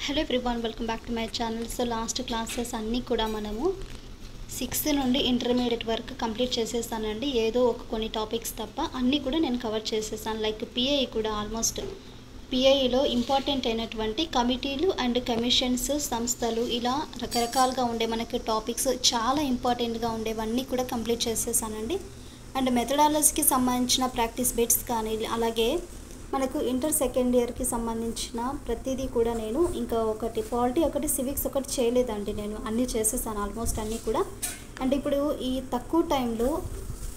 Hello everyone, welcome back to my channel. So last classes అన్నీ కూడా మనము 6th నుండి ఇంటర్మీడియట్ వరకు కంప్లీట్ చేసేసానండి. ఏదో ఒక కొన్ని టాపిక్స్ తప్ప అన్నీ కూడా నేను కవర్ చేసేసాను. లైక్ పిఐ కూడా ఆల్మోస్ట్ పిఐలో ఇంపార్టెంట్ అయినటువంటి కమిటీలు అండ్ కమిషన్స్, సంస్థలు, ఇలా రకరకాలుగా ఉండే మనకి టాపిక్స్ చాలా ఇంపార్టెంట్గా ఉండేవన్నీ కూడా కంప్లీట్ చేసేసానండి. అండ్ మెథడాలజీకి సంబంధించిన ప్రాక్టీస్ బిట్స్ కానీ, అలాగే మనకు ఇంటర్ సెకండ్ ఇయర్కి సంబంధించిన ప్రతిదీ కూడా నేను ఇంకా ఒకటి పాలిటీ, ఒకటి సివిక్స్, ఒకటి చేయలేదండి. నేను అన్నీ చేసేసాను ఆల్మోస్ట్ అన్నీ కూడా. అండ్ ఇప్పుడు ఈ తక్కువ టైంలో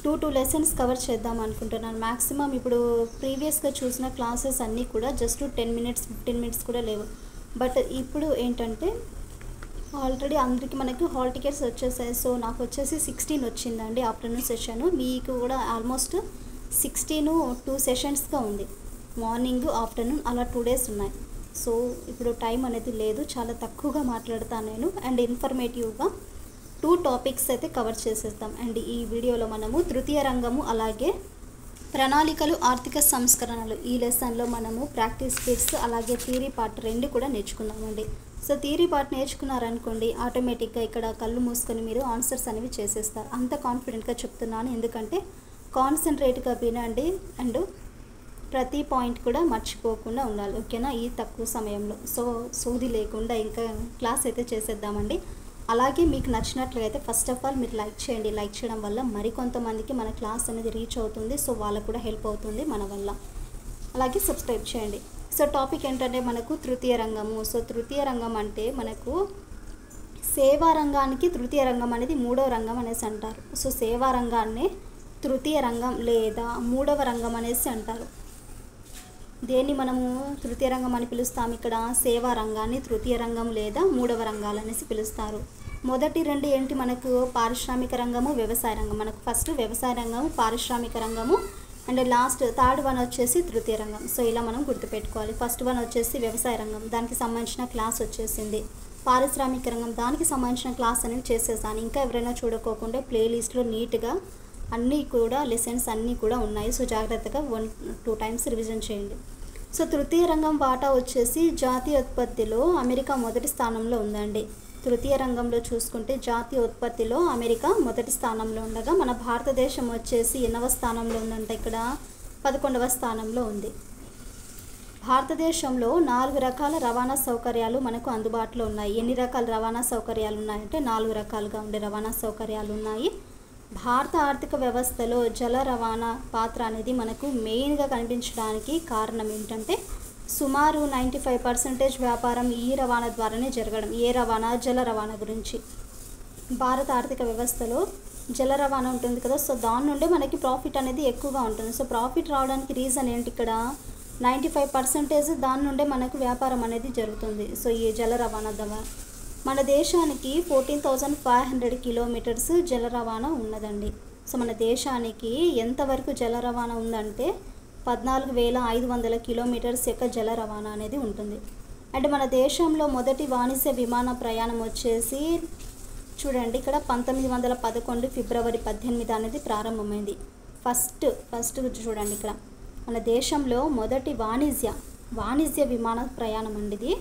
టూ లెసన్స్ కవర్ చేద్దాం అనుకుంటున్నాను. మ్యాక్సిమం ఇప్పుడు ప్రీవియస్గా చూసిన క్లాసెస్ అన్నీ కూడా జస్ట్ 10 minutes 15 minutes కూడా లేవు. బట్ ఇప్పుడు ఏంటంటే ఆల్రెడీ అందరికీ మనకు హాల్ టికెట్స్ వచ్చేసాయి. సో నాకు వచ్చేసి 16 వచ్చిందండి ఆఫ్టర్నూన్ సెషన్. మీకు కూడా ఆల్మోస్ట్ 16 2 సెషన్స్గా ఉంది. మార్నింగ్, ఆఫ్టర్నూన్ అలా 2 days ఉన్నాయి. సో ఇప్పుడు టైం అనేది లేదు, చాలా తక్కువగా మాట్లాడతాను నేను. అండ్ ఇన్ఫర్మేటివ్గా 2 టాపిక్స్ అయితే కవర్ చేసేస్తాం. అండ్ ఈ వీడియోలో మనము తృతీయ రంగము, అలాగే ప్రణాళికలు, ఆర్థిక సంస్కరణలు, ఈ లెసన్లో మనము ప్రాక్టీస్ బిట్స్ అలాగే థియరీ పార్ట్ 2 కూడా నేర్చుకుందామండి. సో థియరీ పార్ట్ నేర్చుకున్నారనుకోండి, ఆటోమేటిక్గా ఇక్కడ కళ్ళు మూసుకొని మీరు ఆన్సర్స్ అనేవి చేసేస్తారు. అంత కాన్ఫిడెంట్గా చెప్తున్నాను, ఎందుకంటే కాన్సన్ట్రేట్గా వినండి అండ్ ప్రతి పాయింట్ కూడా మర్చిపోకుండా ఉండాలి, ఓకేనా, ఈ తక్కువ సమయంలో. సో సోది లేకుండా ఇంకా క్లాస్ అయితే చేసేద్దామండి. అలాగే మీకు నచ్చినట్లయితే ఫస్ట్ ఆఫ్ ఆల్ మీరు లైక్ చేయండి. లైక్ చేయడం వల్ల మరికొంతమందికి మన క్లాస్ అనేది రీచ్ అవుతుంది. సో వాళ్ళకు కూడా హెల్ప్ అవుతుంది మన వల్ల. అలాగే సబ్స్క్రైబ్ చేయండి. సో టాపిక్ ఏంటంటే మనకు తృతీయ రంగము. సో తృతీయ రంగం అంటే మనకు సేవా రంగానికి తృతీయ రంగం అనేది 3వ రంగం అనేసి అంటారు. సో సేవా రంగాన్ని తృతీయ రంగం లేదా 3వ రంగం అనేసి అంటారు. దేన్ని మనము తృతీయ రంగం అని పిలుస్తాం? ఇక్కడ సేవా రంగాన్ని తృతీయ రంగం లేదా 3వ రంగాలు అనేసి పిలుస్తారు. మొదటి 2 ఏంటి మనకు? పారిశ్రామిక రంగము, వ్యవసాయ రంగం. మనకు ఫస్ట్ వ్యవసాయ రంగము, పారిశ్రామిక రంగము, అండ్ లాస్ట్ థర్డ్ వన్ వచ్చేసి తృతీయ రంగం. సో ఇలా మనం గుర్తుపెట్టుకోవాలి. ఫస్ట్ వన్ వచ్చేసి వ్యవసాయ రంగం, దానికి సంబంధించిన క్లాస్ వచ్చేసింది. పారిశ్రామిక రంగం, దానికి సంబంధించిన క్లాస్ అనేది చేసేసాను. ఇంకా ఎవరైనా చూడకోకుండా ప్లేలిస్ట్లో నీట్గా అన్నీ కూడా లెసన్స్ అన్నీ కూడా ఉన్నాయి. సో జాగ్రత్తగా 1-2 times రివిజన్ చేయండి. సో తృతీయ రంగం వాటా వచ్చేసి జాతీయ ఉత్పత్తిలో అమెరికా మొదటి స్థానంలో ఉందండి. తృతీయ రంగంలో చూసుకుంటే జాతీయ ఉత్పత్తిలో అమెరికా మొదటి స్థానంలో ఉండగా, మన భారతదేశం వచ్చేసి 8వ స్థానంలో ఉందంటే ఇక్కడ 11వ స్థానంలో ఉంది. భారతదేశంలో 4 రకాల రవాణా సౌకర్యాలు మనకు అందుబాటులో ఉన్నాయి. ఎన్ని రకాల రవాణా సౌకర్యాలు ఉన్నాయంటే 4 రకాలుగా ఉండే రవాణా సౌకర్యాలు ఉన్నాయి. భారత ఆర్థిక వ్యవస్థలో జల రవాణా పాత్ర అనేది మనకు మెయిన్గా కనిపించడానికి కారణం ఏంటంటే సుమారు 95% వ్యాపారం ఈ రవాణా ద్వారానే జరగడం. ఏ రవాణా? జల రవాణా గురించి. భారత ఆర్థిక వ్యవస్థలో జల రవాణా ఉంటుంది కదా, సో దాని నుండి మనకి ప్రాఫిట్ అనేది ఎక్కువగా ఉంటుంది. సో ప్రాఫిట్ రావడానికి రీజన్ ఏంటి? ఇక్కడ 95% దాని నుండే మనకు వ్యాపారం అనేది జరుగుతుంది. సో ఈ జల రవాణా ద్వారా మన దేశానికి 14,500 kilometers జల రవాణా ఉన్నదండి. సో మన దేశానికి ఎంతవరకు జల రవాణా ఉందంటే 14,500 kilometers యొక్క జల రవాణా అనేది ఉంటుంది. అండ్ మన దేశంలో మొదటి వాణిజ్య విమాన ప్రయాణం వచ్చేసి చూడండి ఇక్కడ 1911 February 18 అనేది ప్రారంభమైంది. ఫస్ట్ చూడండి ఇక్కడ మన దేశంలో మొదటి వాణిజ్య విమాన ప్రయాణం అండి. ఇది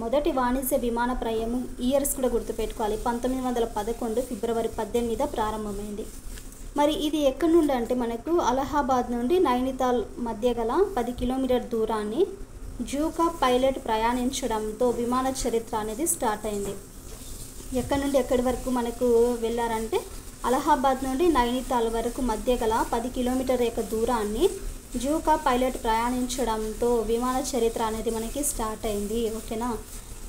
మొదటి వాణిజ్య విమాన ప్రయాణం ఇయర్స్ కూడా గుర్తుపెట్టుకోవాలి. 1911 February 18 ప్రారంభమైంది. మరి ఇది ఎక్కడి నుండి అంటే మనకు అలహాబాద్ నుండి నైనితాల్ మధ్య గల 10 kilometer దూరాన్ని జూకా పైలట్ ప్రయాణించడంతో విమాన చరిత్ర అనేది స్టార్ట్ అయింది. ఎక్కడి నుండి ఎక్కడి వరకు మనకు వెళ్ళారంటే అలహాబాద్ నుండి నైనితాల్ వరకు మధ్య గల 10 kilometer యొక్క దూరాన్ని జూకా పైలట్ ప్రయాణించడంతో విమాన చరిత్ర అనేది మనకి స్టార్ట్ అయింది, ఓకేనా.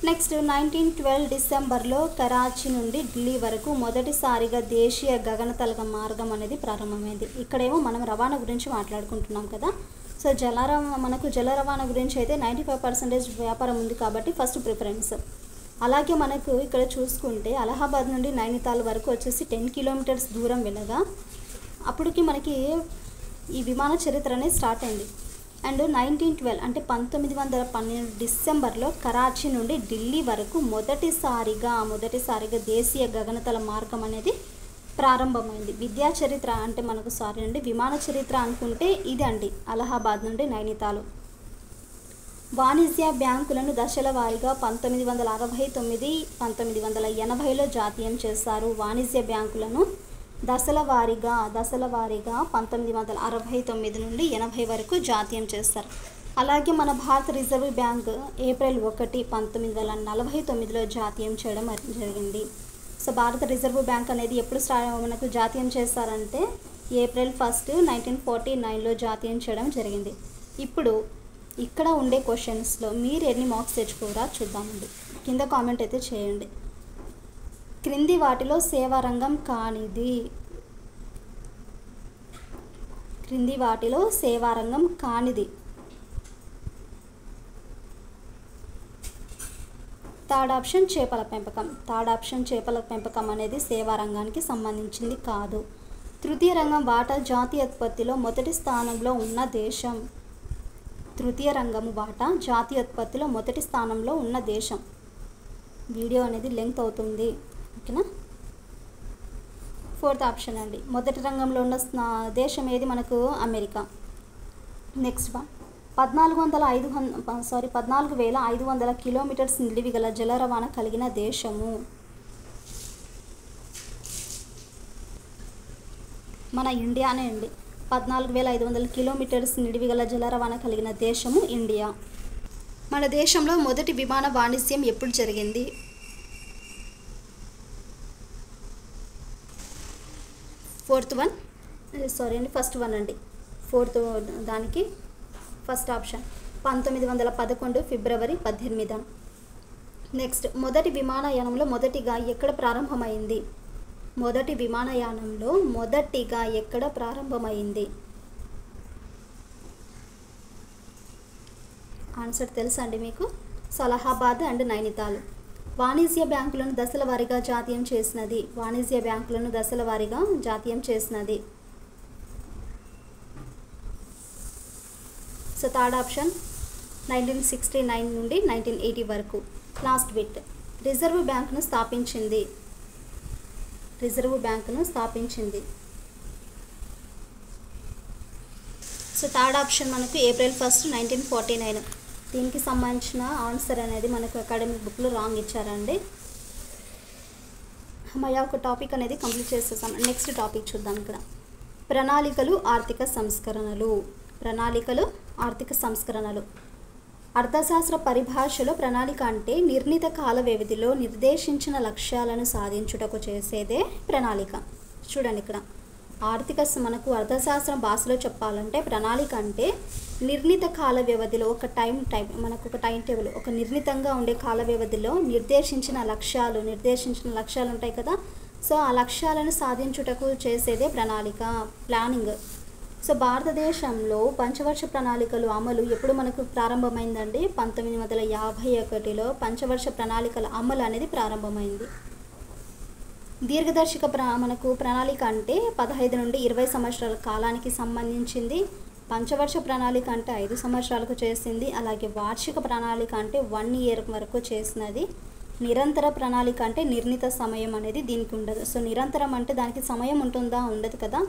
నెక్స్ట్ 1912 డిసెంబర్లో కరాచీ నుండి ఢిల్లీ వరకు మొదటిసారిగా దేశీయ గగనతల మార్గం అనేది ప్రారంభమైంది. ఇక్కడేమో మనం రవాణా గురించి మాట్లాడుకుంటున్నాం కదా. సో మనకు జల రవాణా గురించి అయితే 95% వ్యాపారం ఉంది కాబట్టి ఫస్ట్ ప్రిఫరెన్స్. అలాగే మనకు ఇక్కడ చూసుకుంటే అలహాబాద్ నుండి నైనితాల్ వరకు వచ్చేసి 10 kilometers దూరం వెళ్ళగా అప్పటికి మనకి ఈ విమాన చరిత్ర అనేది స్టార్ట్ అయింది. అండ్ 1912 అంటే 1912 డిసెంబర్లో కరాచీ నుండి ఢిల్లీ వరకు మొదటిసారిగా దేశీయ గగనతల మార్గం అనేది ప్రారంభమైంది. విద్యా చరిత్ర అంటే మనకు విమాన చరిత్ర అనుకుంటే ఇది అండి, అలహాబాద్ నుండి నైనితాల్. వాణిజ్య బ్యాంకులను దశల వారీగా 1969, 1980లో జాతీయం చేశారు. వాణిజ్య బ్యాంకులను దశల వారీగా 1969 నుండి 80 వరకు జాతీయం చేస్తారు. అలాగే మన భారత రిజర్వ్ బ్యాంక్ ఏప్రిల్ 1, 1949లో జాతీయం చేయడం జరిగింది. సో భారత రిజర్వ్ బ్యాంక్ అనేది ఎప్పుడు మనకు జాతీయం చేస్తారంటే ఏప్రిల్ 1, 1949లో జాతీయం చేయడం జరిగింది. ఇప్పుడు ఇక్కడ ఉండే క్వశ్చన్స్లో మీరు ఎన్ని మార్క్స్ తెచ్చుకోరా చూద్దామండి. కింద కామెంట్ అయితే చేయండి. క్రింది వాటిలో సేవారంగం కానిది, క్రింది వాటిలో సేవారంగం కానిది. థర్డ్ ఆప్షన్ చేపల పెంపకం. థర్డ్ ఆప్షన్ చేపల పెంపకం అనేది సేవారంగానికి సంబంధించింది కాదు. తృతీయ రంగం వాటా జాతీయోత్పత్తిలో మొదటి స్థానంలో ఉన్న దేశం. తృతీయ రంగము వాటా జాతీయోత్పత్తిలో మొదటి స్థానంలో ఉన్న దేశం. వీడియో అనేది లెంగ్త్ అవుతుంది, ఓకేనా. ఫోర్త్ ఆప్షన్ అండి. మొదటి రంగంలో ఉన్న దేశం ఏది మనకు? అమెరికా. నెక్స్ట్ వన్, 14,500 కిలోమీటర్స్ నిడివి గల జల రవాణా కలిగిన దేశము. మన ఇండియానే అండి. 14,500 కిలోమీటర్స్ నిడివి గల జల రవాణా కలిగిన దేశము ఇండియా. మన దేశంలో మొదటి విమాన వాణిజ్యం ఎప్పుడు జరిగింది? ఫస్ట్ వన్ అండి. ఫోర్త్ దానికి ఫస్ట్ ఆప్షన్ 1911 ఫిబ్రవరి 18. నెక్స్ట్, మొదటి విమానయానంలో మొదటిగా ఎక్కడ ప్రారంభమైంది? మొదటి విమానయానంలో మొదటిగా ఎక్కడ ప్రారంభమైంది? ఆన్సర్ తెలుసా అండి మీకు? అలహాబాద్ అండ్ నైనితాల్. వాణిజ్య బ్యాంకులను దశల వారీగా జాతీయం చేసినది. వాణిజ్య బ్యాంకులను దశల వారీగా జాతీయం చేసినది. సో థర్డ్ ఆప్షన్ 1969 నుండి 1980 వరకు. లాస్ట్ బిట్, రిజర్వ్ బ్యాంకును స్థాపించింది. రిజర్వ్ బ్యాంకును స్థాపించింది. సో థర్డ్ ఆప్షన్ మనకు ఏప్రిల్ 1, 1949. దీనికి సంబంధించిన ఆన్సర్ అనేది మనకు అకాడమిక్ బుక్లో రాంగ్ ఇచ్చారండి. మళ్ళీ ఒక టాపిక్ అనేది కంప్లీట్ చేసేసాం. నెక్స్ట్ టాపిక్ చూద్దాం. ఇక్కడ ప్రణాళికలు, ఆర్థిక సంస్కరణలు. ప్రణాళికలు, ఆర్థిక సంస్కరణలు. అర్థశాస్త్ర పరిభాషలో ప్రణాళిక అంటే నిర్ణీత కాల వ్యవధిలో నిర్దేశించిన లక్ష్యాలను సాధించుటకు చేసేదే ప్రణాళిక. చూడండి, ఇక్కడ మనకు అర్థశాస్త్రం భాషలో చెప్పాలంటే ప్రణాళిక అంటే నిర్ణీత కాల వ్యవధిలో ఒక మనకు ఒక టైం టేబుల్, ఒక నిర్ణీతంగా ఉండే కాల వ్యవధిలో నిర్దేశించిన లక్ష్యాలు ఉంటాయి కదా. సో ఆ లక్ష్యాలను సాధించుటకు చేసేదే ప్రణాళిక, ప్లానింగ్. సో భారతదేశంలో పంచవర్ష ప్రణాళికలు అమలు ఎప్పుడు మనకు ప్రారంభమైందండి? 1951లో పంచవర్ష ప్రణాళికల అమలు అనేది ప్రారంభమైంది. దీర్ఘదర్శక మనకు ప్రణాళిక అంటే 15 నుండి 20 సంవత్సరాల కాలానికి సంబంధించింది. పంచవర్ష ప్రణాళిక అంటే 5 సంవత్సరాలకు చేసింది. అలాగే వార్షిక ప్రణాళిక అంటే 1 year వరకు చేసినది. నిరంతర ప్రణాళిక అంటే నిర్ణీత సమయం అనేది దీనికి ఉండదు. సో నిరంతరం అంటే దానికి సమయం ఉంటుందా? ఉండదు కదా.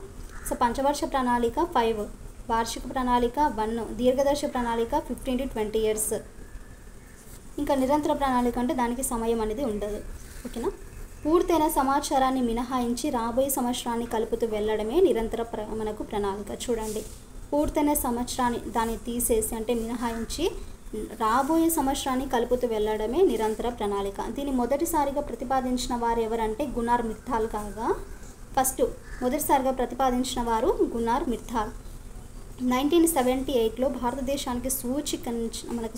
సో పంచవర్ష ప్రణాళిక 5, వార్షిక ప్రణాళిక 1, దీర్ఘదర్శక ప్రణాళిక 15 to 20 years. ఇంకా నిరంతర ప్రణాళిక అంటే దానికి సమయం అనేది ఉండదు, ఓకేనా. పూర్తయిన సమాచారాన్ని మినహాయించి రాబోయే సంవత్సరాన్ని కలుపుతూ వెళ్ళడమే నిరంతర మనకు ప్రణాళిక. చూడండి, పూర్తయిన సంవత్సరాన్ని దాన్ని తీసేసి అంటే మినహాయించి రాబోయే సంవత్సరాన్ని కలుపుతూ వెళ్ళడమే నిరంతర ప్రణాళిక. దీన్ని మొదటిసారిగా ప్రతిపాదించిన వారు ఎవరంటే గునార్ మిత్తాల్ కాగా, మొదటిసారిగా ప్రతిపాదించిన వారు గునార్ మిత్తాల్. 1978లో భారతదేశానికి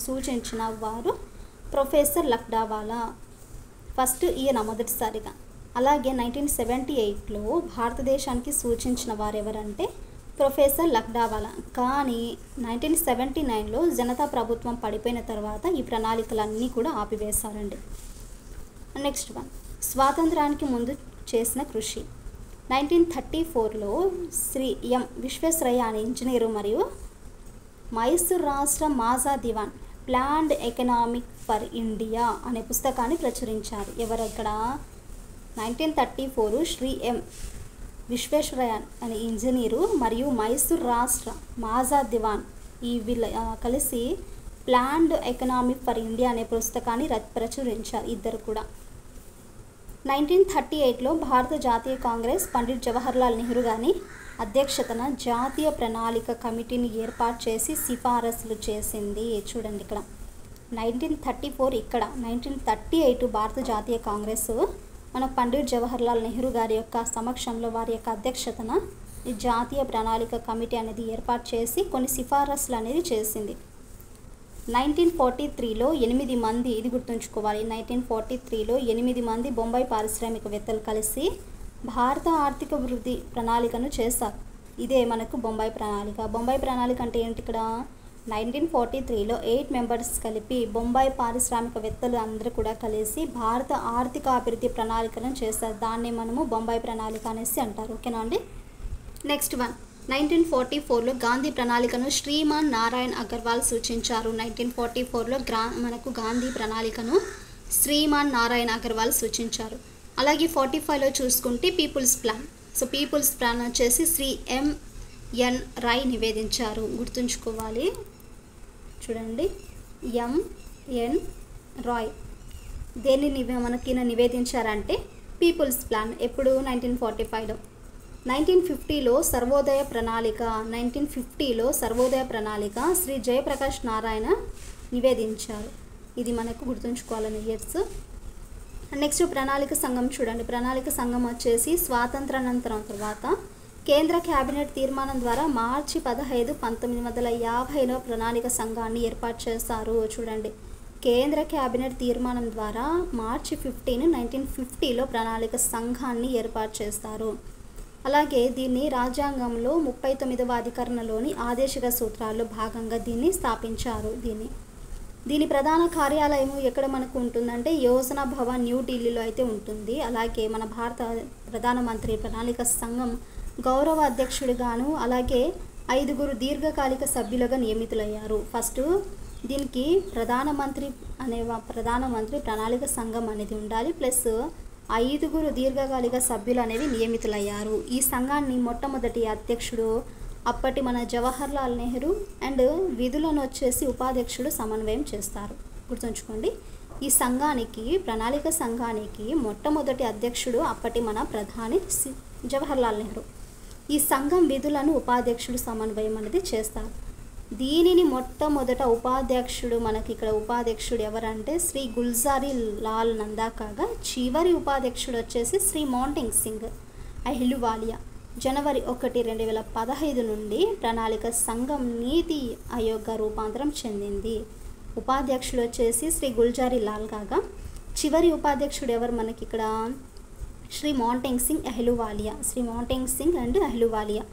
సూచించిన వారు ప్రొఫెసర్ లక్డావాలా. ఈయన మొదటిసారిగా. అలాగే 1978లో భారతదేశానికి సూచించిన వారు ఎవరంటే ప్రొఫెసర్ లక్డావాలా. కానీ 1979లో జనతా ప్రభుత్వం పడిపోయిన తర్వాత ఈ ప్రణాళికలన్నీ కూడా ఆపివేశారండి. నెక్స్ట్ వన్, స్వాతంత్రానికి ముందు చేసిన కృషి. 1934లో శ్రీ ఎం విశ్వేశ్వరయ్య అనే ఇంజనీరు మరియు మైసూర్ రాష్ట్ర మాజా దివాన్ ప్లాన్డ్ ఎకనామిక్ ఫర్ ఇండియా అనే పుస్తకాన్ని ప్రచురించారు. ఎవరక్కడ? 1934 శ్రీ ఎం విశ్వేశ్వరయ్య అనే ఇంజనీరు మరియు మైసూర్ రాష్ట్ర మాజా దివాన్ వీళ్ళ కలిసి ప్లాన్డ్ ఎకనామీ ఫర్ ఇండియా అనే పుస్తకాన్ని ప్రచురించారు ఇద్దరు కూడా. 1938లో భారత జాతీయ కాంగ్రెస్ పండిట్ జవహర్లాల్ నెహ్రూ గారి అధ్యక్షతన జాతీయ ప్రణాళిక కమిటీని ఏర్పాటు చేసి సిఫారసులు చేసింది. చూడండి ఇక్కడ 1934, ఇక్కడ 1938 భారత జాతీయ కాంగ్రెస్ మన పండిట్ జవహర్లాల్ నెహ్రూ గారి యొక్క సమక్షంలో వారి యొక్క అధ్యక్షతన ఈ జాతీయ ప్రణాళిక కమిటీ అనేది ఏర్పాటు చేసి కొన్ని సిఫారసులు అనేది చేసింది. 1943లో 8 మంది, ఇది గుర్తుంచుకోవాలి, 1943లో 8 మంది బొంబాయి పారిశ్రామికవేత్తలు కలిసి భారత ఆర్థిక వృద్ధి ప్రణాళికను చేశారు. ఇదే మనకు బొంబాయి ప్రణాళిక. బొంబాయి ప్రణాళిక అంటే ఏంటి? ఇక్కడ 1943లో 8 మెంబర్స్ కలిపి బొంబాయి పారిశ్రామికవేత్తలు అందరూ కూడా కలిసి భారత ఆర్థిక అభివృద్ధి ప్రణాళికను చేశారు. దాన్ని మనము బొంబాయి ప్రణాళిక అనేసి అంటారు. ఓకేనా అండి. నెక్స్ట్ వన్, 1944లో గాంధీ ప్రణాళికను శ్రీమాన్ నారాయణ్ అగర్వాల్ సూచించారు. 1944లో మనకు గాంధీ ప్రణాళికను శ్రీమాన్ నారాయణ్ అగర్వాల్ సూచించారు. అలాగే 45లో చూసుకుంటే people's plan. So people's plan వచ్చేసి శ్రీ ఎంఎన్ రాయ్ నివేదించారు. గుర్తుంచుకోవాలి, చూడండి, ఎంఎన్ రాయ్ దేన్ని మనకి నివేదించారంటే పీపుల్స్ ప్లాన్. ఎప్పుడు? 1945లో. 1950లో సర్వోదయ ప్రణాళిక, 1950లో సర్వోదయ ప్రణాళిక శ్రీ జయప్రకాష్ నారాయణ నివేదించారు. ఇది మనకు గుర్తుంచుకోవాలని ఇయర్స్. నెక్స్ట్ ప్రణాళిక సంఘం చూడండి. ప్రణాళిక సంఘం వచ్చేసి స్వాతంత్రానంతరం తర్వాత కేంద్ర క్యాబినెట్ తీర్మానం ద్వారా మార్చి 15, 1950లో ప్రణాళిక సంఘాన్ని ఏర్పాటు చేశారు. చూడండి, కేంద్ర క్యాబినెట్ తీర్మానం ద్వారా మార్చి 15, 1950లో ప్రణాళిక సంఘాన్ని ఏర్పాటు చేస్తారు. అలాగే దీన్ని రాజ్యాంగంలో 39వ అధికరణలోని ఆదేశిక సూత్రాల్లో భాగంగా దీన్ని స్థాపించారు. దీని ప్రధాన కార్యాలయం ఎక్కడ మనకు ఉంటుందంటే యోజన భవన్, న్యూఢిల్లీలో అయితే ఉంటుంది. అలాగే మన భారత ప్రధానమంత్రి ప్రణాళిక సంఘం గౌరవ అధ్యక్షుడిగాను అలాగే 5 దీర్ఘకాలిక సభ్యులుగా నియమితులయ్యారు. ఫస్ట్ దీనికి ప్రధానమంత్రి ప్రణాళిక సంఘం అనేది ఉండాలి, ప్లస్ 5 దీర్ఘకాలిక సభ్యులు అనేవి నియమితులయ్యారు. ఈ సంఘాన్ని మొట్టమొదటి అధ్యక్షుడు అప్పటి మన జవహర్లాల్ నెహ్రూ అండ్ విధులను వచ్చేసి ఉపాధ్యక్షుడు సమన్వయం చేస్తారు. గుర్తుంచుకోండి, ఈ సంఘానికి ప్రణాళిక సంఘానికి మొట్టమొదటి అధ్యక్షుడు అప్పటి మన ప్రధాని జవహర్లాల్ నెహ్రూ. ఈ సంఘం విధులను ఉపాధ్యక్షుడు సమన్వయం అనేది చేస్తారు. దీనిని మొట్టమొదట ఉపాధ్యక్షుడు మనకి ఇక్కడ ఉపాధ్యక్షుడు ఎవరంటే శ్రీ గుల్జారీ లాల్ నందా కాగా చివరి ఉపాధ్యక్షుడు వచ్చేసి శ్రీ మాంటేగ్ సింగ్ అహ్లూవాలియా. జనవరి 1, 2015 నుండి ప్రణాళిక సంఘం నీతి ఆయోగ్గా రూపాంతరం చెందింది. ఉపాధ్యక్షుడు వచ్చేసి శ్రీ గుల్జారీ లాల్ కాగా చివరి ఉపాధ్యక్షుడు ఎవరు మనకి ఇక్కడ Shri Montagu Singh Ahluwalia, Shri Montagu Singh and Ahluwalia.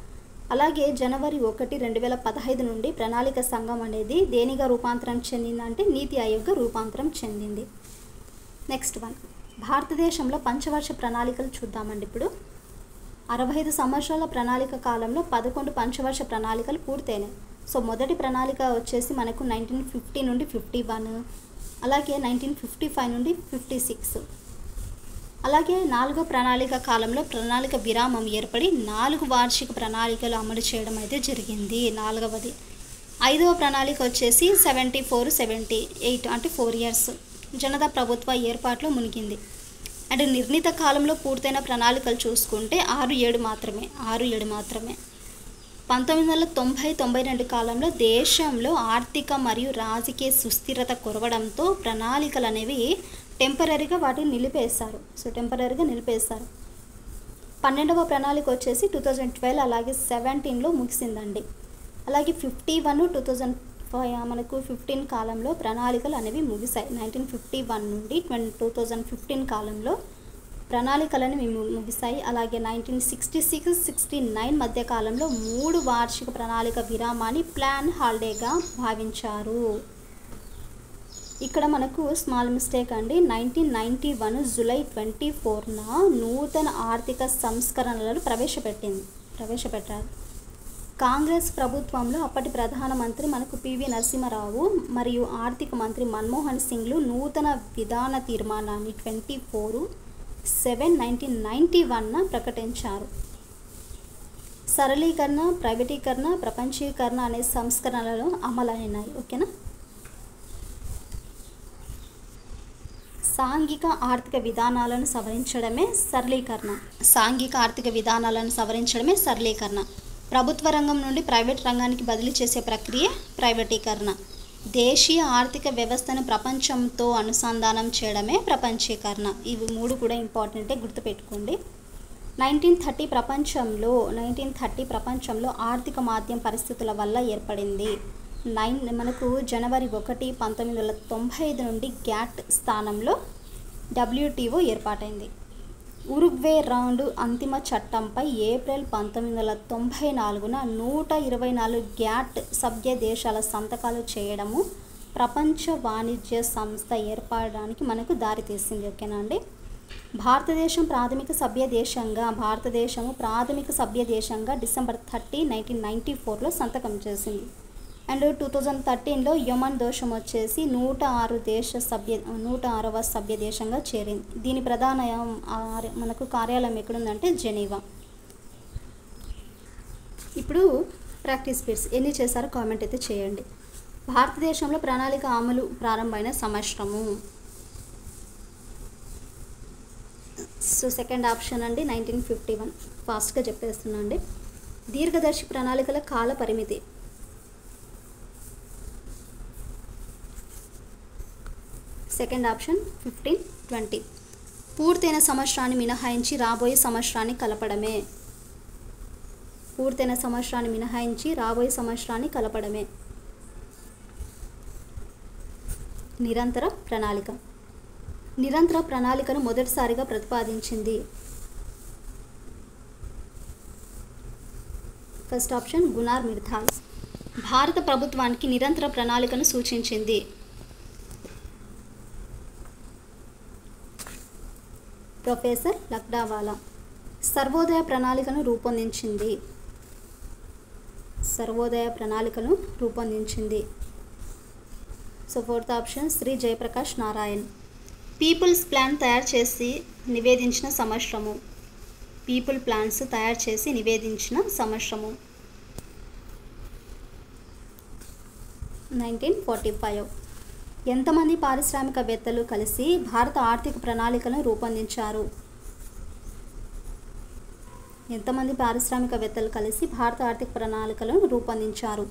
అలాగే జనవరి 1, 2015 నుండి ప్రణాళిక సంఘం అనేది దేనిగా రూపాంతరం చెందిందంటే నీతి ఆయోగ్గా రూపాంతరం చెందింది. నెక్స్ట్ వన్, భారతదేశంలో పంచవర్ష ప్రణాళికలు చూద్దామండి. ఇప్పుడు 65 సంవత్సరాల ప్రణాళిక కాలంలో 11 పంచవర్ష ప్రణాళికలు పూర్తయినాయి. సో మొదటి ప్రణాళిక వచ్చేసి మనకు 1950 నుండి 51, అలాగే 1955 నుండి 56. అలాగే 4వ ప్రణాళిక కాలంలో ప్రణాళిక విరామం ఏర్పడి 4 వార్షిక ప్రణాళికలు అమలు చేయడం అయితే జరిగింది. 4వది. 5వ ప్రణాళిక వచ్చేసి 74, 78 అంటే 4 ఇయర్స్ జనతా ప్రభుత్వ ఏర్పాటులో మునిగింది. అండ్ నిర్ణీత కాలంలో పూర్తయిన ప్రణాళికలు చూసుకుంటే 6-7 మాత్రమే. 1990-92 కాలంలో దేశంలో ఆర్థిక మరియు రాజకీయ సుస్థిరత కొరవడంతో ప్రణాళికలు అనేవి టెంపరీగా వాటిని నిలిపేశారు. 12వ ప్రణాళిక వచ్చేసి 2012 అలాగే 17లో ముగిసిందండి. అలాగే 51, 2005 మనకు 15 కాలంలో ప్రణాళికలు అనేవి ముగిశాయి. 1951 నుండి 2015 కాలంలో ప్రణాళికలు అనేవి ముగిశాయి. అలాగే 1966, 69 మధ్య కాలంలో 3 వార్షిక ప్రణాళిక విరామాన్ని ప్లాన్ హాలిడేగా భావించారు. ఇక్కడ మనకు స్మాల్ మిస్టేక్ అండి. 1991 జూలై 24న నూతన ఆర్థిక సంస్కరణలను ప్రవేశపెట్టారు. కాంగ్రెస్ ప్రభుత్వంలో అప్పటి ప్రధానమంత్రి మనకు పివి నరసింహారావు మరియు ఆర్థిక మంత్రి మన్మోహన్ సింగ్లు నూతన విధాన తీర్మానాన్ని 24/7/1991న ప్రకటించారు. సరళీకరణ, ప్రైవేటీకరణ, ప్రపంచీకరణ అనే సంస్కరణలు అమలైనాయి. ఓకేనా. సాంఘిక ఆర్థిక విధానాలను సవరించడమే సరళీకరణ. సాంఘిక ఆర్థిక విధానాలను సవరించడమే సరళీకరణ. ప్రభుత్వ రంగం నుండి ప్రైవేట్ రంగానికి బదిలీ చేసే ప్రక్రియ ప్రైవేటీకరణ. దేశీయ ఆర్థిక వ్యవస్థను ప్రపంచంతో అనుసంధానం చేయడమే ప్రపంచీకరణ. ఇవి 3 కూడా ఇంపార్టెంటే, గుర్తుపెట్టుకోండి. 1930 ప్రపంచంలో ఆర్థిక మాంద్యం పరిస్థితుల వల్ల ఏర్పడింది. మనకు జనవరి 1, 1995 నుండి గ్యాట్ స్థానంలో WTO ఏర్పాటైంది. ఉరుగ్వే రౌండ్ అంతిమ చట్టంపై ఏప్రిల్ 1994న 124 గ్యాట్ సభ్య దేశాల సంతకాలు చేయడము ప్రపంచ వాణిజ్య సంస్థ ఏర్పడడానికి మనకు దారితీసింది. ఓకేనా అండి. భారతదేశము ప్రాథమిక సభ్య దేశంగా డిసెంబర్ 30, 1994లో సంతకం చేసింది. అండ్ 2013లో యమన్ దేశం వచ్చేసి 106వ సభ్య దేశంగా చేరింది. దీని ప్రధాన మనకు కార్యాలయం ఎక్కడుందంటే జెనీవా. ఇప్పుడు ప్రాక్టీస్ బిట్స్ ఎన్ని చేశారో కామెంట్ అయితే చేయండి. భారతదేశంలో ప్రణాళిక అమలు ప్రారంభమైన సంవత్సరము. సో సెకండ్ ఆప్షన్ అండి 1951. ఫాస్ట్గా చెప్పేస్తున్నా అండి. దీర్ఘదర్శి ప్రణాళికల కాల పరిమితి. Second option 1520. పూర్తయిన సంవత్సరాన్ని మినహాయించి రాబోయే సంవత్సరాన్ని కలపడమే. పూర్తయిన సంవత్సరాన్ని మినహాయించి రాబోయే సంవత్సరాన్ని కలపడమే. నిరంతర ప్రణాళిక. నిరంతర ప్రణాళికను మొదటిసారిగా ప్రతిపాదించింది. First option Gunnar Myrdal. భారత ప్రభుత్వానికి నిరంతర ప్రణాళికను సూచించింది. ప్రొఫెసర్ లక్డావాలా. సర్వోదయ ప్రణాళికను రూపొందించింది. సర్వోదయ ప్రణాళికను రూపొందించింది. So fourth option Shri Jayaprakash Narayan. People's plan తయారు చేసి నివేదించిన సంవత్సరము. పీపుల్ ప్లాన్స్ తయారు చేసి నివేదించిన సంవత్సరము 1945. ఎంతమంది పారిశ్రామికవేత్తలు కలిసి భారత ఆర్థిక ప్రణాళికను రూపొందించారు? ఎంతమంది పారిశ్రామికవేత్తలు కలిసి భారత ఆర్థిక ప్రణాళికలను రూపొందించారు?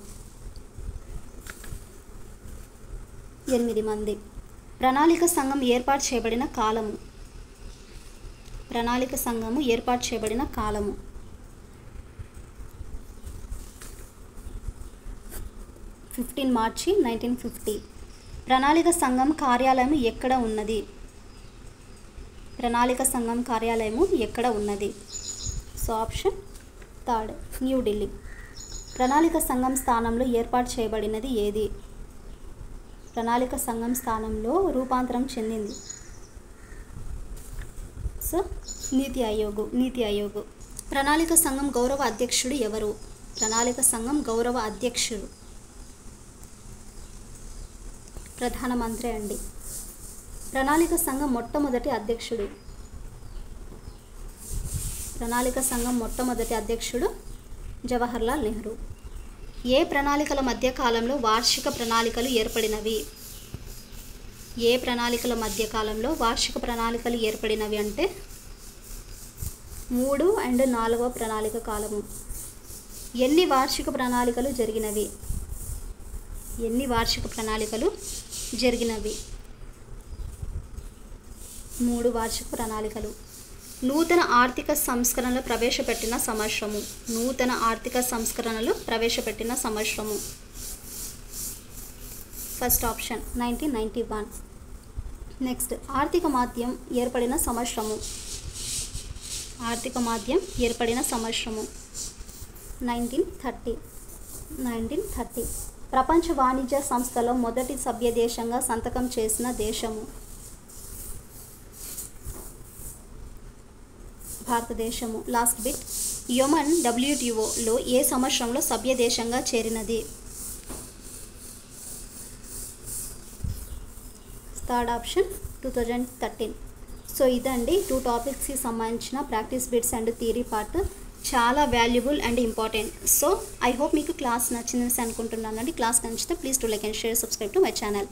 8 మంది. ప్రణాళిక సంఘం ఏర్పాటు చేయబడిన కాలము. ప్రణాళిక సంఘము ఏర్పాటు చేయబడిన కాలము 15 మార్చి 1950. ప్రణాళిక సంఘం కార్యాలయం ఎక్కడ ఉన్నది? ప్రణాళిక సంఘం కార్యాలయము ఎక్కడ ఉన్నది? So option third New Delhi. ప్రణాళిక సంఘం స్థానంలో ఏర్పాటు చేయబడినది ఏది? ప్రణాళిక సంఘం స్థానంలో రూపాంతరం చెందింది. సో నీతి ఆయోగ్. ప్రణాళిక సంఘం గౌరవ అధ్యక్షుడు ఎవరు? ప్రణాళిక సంఘం గౌరవ అధ్యక్షుడు ప్రధానమంత్రి అండి. ప్రణాళిక సంఘం మొట్టమొదటి అధ్యక్షుడు. ప్రణాళిక సంఘం మొట్టమొదటి అధ్యక్షుడు జవహర్లాల్ నెహ్రూ. ఏ ప్రణాళికల మధ్య కాలంలో వార్షిక ప్రణాళికలు ఏర్పడినవి? ఏ ప్రణాళికల మధ్య కాలంలో వార్షిక ప్రణాళికలు ఏర్పడినవి అంటే 3 and 4వ ప్రణాళిక కాలము. ఎన్ని వార్షిక ప్రణాళికలు జరిగినవి? ఎన్ని వార్షిక ప్రణాళికలు జరిగినవి? 3 వార్షిక ప్రణాళికలు. నూతన ఆర్థిక సంస్కరణలు ప్రవేశపెట్టిన సంవత్సరము. నూతన ఆర్థిక సంస్కరణలు ప్రవేశపెట్టిన సంవత్సరము ఫస్ట్ ఆప్షన్ 1991. నెక్స్ట్ ఆర్థిక మాంద్యం ఏర్పడిన సంవత్సరము. ఆర్థిక మాంద్యం ఏర్పడిన సంవత్సరము 1930. ప్రపంచ వాణిజ్య సంస్థలో మొదటి సభ్య దేశంగా సంతకం చేసిన దేశము. భారతదేశము. Last bit. యమన్ WTOలో ఏ సంవత్సరంలో సభ్య దేశంగా చేరినది? Third option 2013. సో ఇదండి 2 టాపిక్స్కి సంబంధించిన practice bits and theory part. చాలా valuable and important. So I hope మీకు క్లాస్ నచ్చిందని అనుకుంటున్నానండి. క్లాస్ నచ్చితే please to like and share, subscribe to my channel.